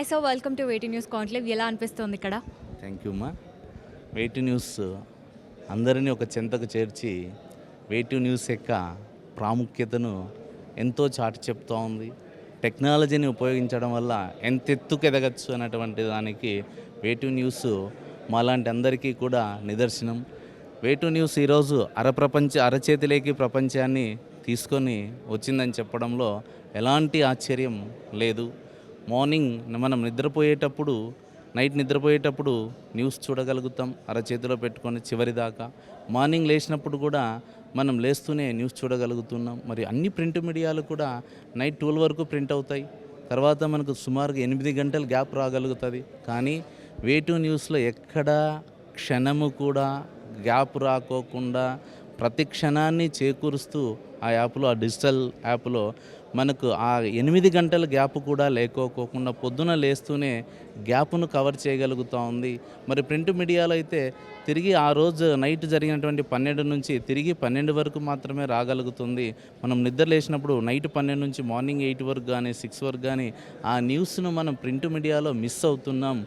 Hi sir, welcome to వేటి news conclave. ఎలా అనిపిస్తుంది ఇక్కడ? థ్యాంక్ యూ అమ్మా. వేటి న్యూస్ అందరినీ ఒక చెంతకు చేర్చి వేటి న్యూస్ యొక్క ప్రాముఖ్యతను ఎంతో చాటి చెప్తూ ఉంది. టెక్నాలజీని ఉపయోగించడం వల్ల ఎంత ఎత్తుకు ఎదగచ్చు అన్నటువంటి దానికి వేటి న్యూస్ మాలాంటి అందరికీ కూడా నిదర్శనం. వేటు న్యూస్ ఈరోజు అరచేతిలోకి ప్రపంచాన్ని తీసుకొని వచ్చిందని చెప్పడంలో ఎలాంటి ఆశ్చర్యం లేదు. మార్నింగ్ మనం నైట్ నిద్రపోయేటప్పుడు న్యూస్ చూడగలుగుతాం అరచేతిలో పెట్టుకొని చివరిదాకా. మార్నింగ్ లేచినప్పుడు కూడా మనం లేస్తూనే న్యూస్ చూడగలుగుతున్నాం. మరి అన్ని ప్రింట్ మీడియాలు కూడా నైట్ 12 వరకు ప్రింట్ అవుతాయి. తర్వాత మనకు సుమారుగా 8 గంటలు గ్యాప్ రాగలుగుతుంది. కానీ వేటు న్యూస్లో ఎక్కడా క్షణము కూడా గ్యాప్ రాకోకుండా ప్రతి క్షణాన్ని చేకూరుస్తూ ఆ డిజిటల్ యాప్లో మనకు ఆ 8 గంటల గ్యాప్ కూడా లేకోకుండా పొద్దున లేస్తూనే గ్యాప్ను కవర్ చేయగలుగుతూ ఉంది. మరి ప్రింట్ మీడియాలో అయితే తిరిగి ఆ రోజు నైట్ జరిగినటువంటి 12 నుంచి తిరిగి 12 వరకు మాత్రమే రాగలుగుతుంది. మనం నిద్ర లేచినప్పుడు నైట్ 12 నుంచి మార్నింగ్ 8 వరకు కానీ 6 వరకు కానీ ఆ న్యూస్ను మనం ప్రింట్ మీడియాలో మిస్ అవుతున్నాం.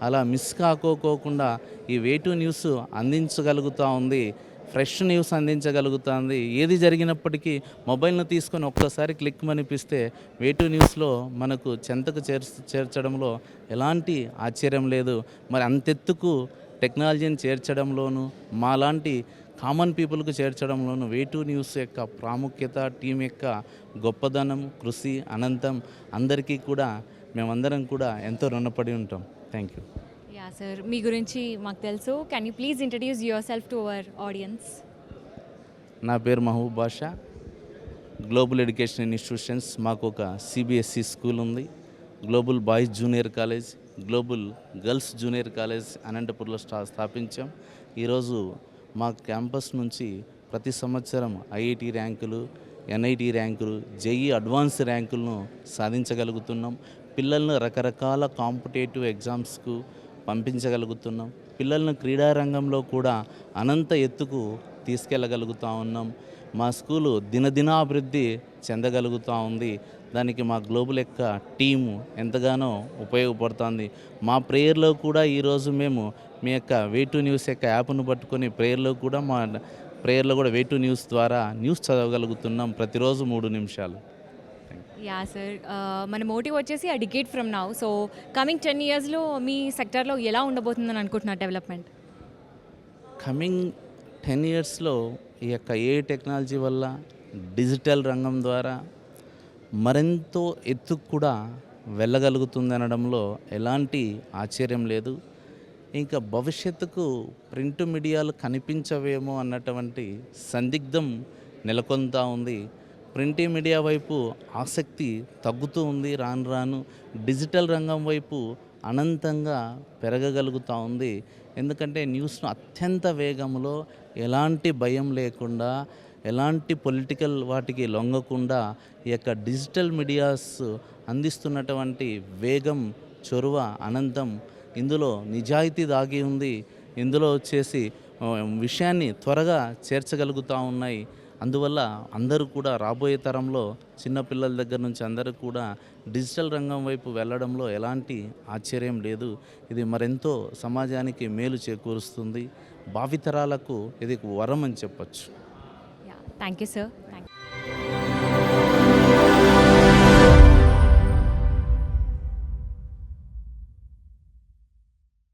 అలా మిస్ కాకోకుండా ఈ వేటు న్యూస్ అందించగలుగుతూ ఉంది. ఫ్రెష్ న్యూస్ అందించగలుగుతుంది. ఏది జరిగినప్పటికీ మొబైల్ను తీసుకొని ఒక్కసారి క్లిక్ అనిపిస్తే వేటు న్యూస్లో మనకు చెంతకు చేర్చడంలో ఎలాంటి ఆశ్చర్యం లేదు. మరి అంతెత్తుకు టెక్నాలజీని చేర్చడంలోనూ మాలాంటి కామన్ పీపుల్కు చేర్చడంలోనూ వేటు న్యూస్ యొక్క ప్రాముఖ్యత, టీం యొక్క గొప్పదనం, కృషి అనంతం. అందరికీ కూడా మేమందరం కూడా ఎంతో రుణపడి ఉంటాం. Thank you. యా సార్, మీ గురించి మాకు తెలుసు. Can you please introduce your self to our audience? నా పేరు మహబూబ్ బాషా. గ్లోబల్ ఎడ్యుకేషన్ ఇన్స్టిట్యూషన్స్ మాకు ఒక సిబిఎస్ఈ స్కూల్ ఉంది. Global boys junior college, global girls junior college అనంతపూర్లో స్థాపించాం. ఈరోజు మా క్యాంపస్ నుంచి ప్రతి సంవత్సరం ఐఐటి ర్యాంకులు, ఎన్ఐటి ర్యాంకులు, జేఈ అడ్వాన్స్ ర్యాంకులను సాధించగలుగుతున్నాం. పిల్లలను రకరకాల కాంపిటేటివ్ ఎగ్జామ్స్కు పంపించగలుగుతున్నాం. పిల్లలను క్రీడారంగంలో కూడా అనంత ఎత్తుకు తీసుకెళ్ళగలుగుతూ ఉన్నాం. మా స్కూలు దినదినాభివృద్ధి చెందగలుగుతూ ఉంది. దానికి మా గ్లోబల్ యొక్క టీము ఎంతగానో ఉపయోగపడుతుంది. మా ప్రేయర్లో కూడా ఈరోజు మేము మీ యొక్క వేటు న్యూస్ యొక్క యాప్ను పట్టుకొని ప్రేయర్లో కూడా వేటు న్యూస్ ద్వారా న్యూస్ చదవగలుగుతున్నాం ప్రతిరోజు 3 నిమిషాలు. యా సార్, మన మోటివ్ వచ్చేసి a decade from now. So coming 10 ఇయర్స్లో మీ సెక్టర్లో ఎలా ఉండబోతుందని అనుకుంటున్నారు డెవలప్మెంట్? కమింగ్ 10 ఇయర్స్లో ఈ యొక్క ఏఐ టెక్నాలజీ వల్ల డిజిటల్ రంగం ద్వారా మరెంతో ఎత్తుకు కూడా వెళ్ళగలుగుతుంది అనడంలో ఎలాంటి ఆశ్చర్యం లేదు. ఇంకా భవిష్యత్తుకు ప్రింట్ మీడియాలు కనిపించవేమో అన్నటువంటి సందిగ్ధం నెలకొంతా ఉంది. ప్రింట్ మీడియా వైపు ఆసక్తి తగ్గుతూ ఉంది. రాను డిజిటల్ రంగం వైపు అనంతంగా పెరగగలుగుతూ ఉంది. ఎందుకంటే న్యూస్ను అత్యంత వేగంలో ఎలాంటి భయం లేకుండా, ఎలాంటి పొలిటికల్ వాటికి లొంగకుండా ఈ యొక్క డిజిటల్ మీడియాస్ అందిస్తున్నటువంటి వేగం, చొరవ అనంతం. ఇందులో నిజాయితీ దాగి ఉంది. ఇందులో వచ్చేసి విషయాన్ని త్వరగా చేర్చగలుగుతూ ఉన్నాయి. అందువల్ల అందరూ కూడా రాబోయే తరంలో చిన్నపిల్లల దగ్గర నుంచి అందరూ కూడా డిజిటల్ రంగం వైపు వెళ్ళడంలో ఎలాంటి ఆశ్చర్యం లేదు. ఇది మరెంతో సమాజానికి మేలు చేకూరుస్తుంది. భావితరాలకు ఇది వరం అని చెప్పచ్చు. Thank you sir.